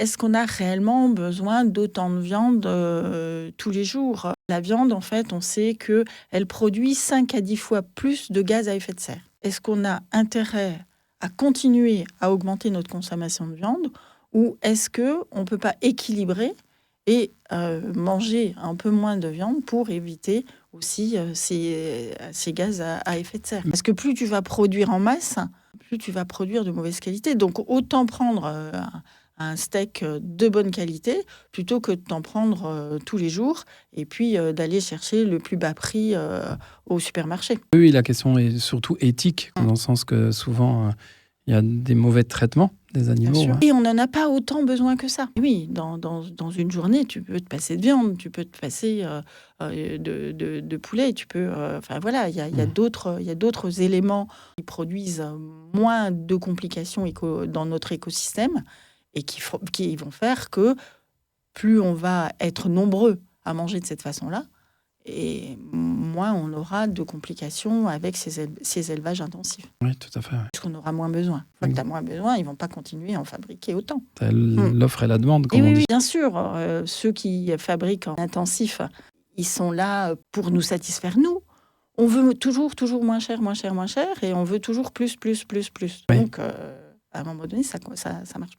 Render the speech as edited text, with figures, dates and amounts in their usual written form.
est-ce qu'on a réellement besoin d'autant de viande tous les jours? La viande, en fait, on sait qu'elle produit 5 à 10 fois plus de gaz à effet de serre. Est-ce qu'on a intérêt à continuer à augmenter notre consommation de viande ou est-ce qu'on ne peut pas équilibrer et manger un peu moins de viande pour éviter aussi ces gaz à effet de serre? Parce que plus tu vas produire en masse, plus tu vas produire de mauvaise qualité. Donc, autant prendre un steak de bonne qualité plutôt que de t'en prendre tous les jours et puis d'aller chercher le plus bas prix au supermarché. Oui, la question est surtout éthique, dans le sens que souvent, il y a des mauvais traitements des animaux. Bien sûr. Et on n'en a pas autant besoin que ça. Oui, dans une journée, tu peux te passer de viande, tu peux te passer de poulet, tu peux... Enfin voilà, il y a d'autres éléments qui produisent moins de complications dans notre écosystème et qui vont faire que plus on va être nombreux à manger de cette façon-là, et moins on aura de complications avec ces élevages intensifs. Oui, tout à fait. Ouais. Parce qu'on aura moins besoin. Une fois que tu as moins besoin, ils ne vont pas continuer à en fabriquer autant. L'offre et la demande, comme et on dit. Oui, bien sûr. Ceux qui fabriquent en intensif, ils sont là pour nous satisfaire, nous. On veut toujours moins cher, et on veut toujours plus. Oui. Donc, à un moment donné, ça marche pas.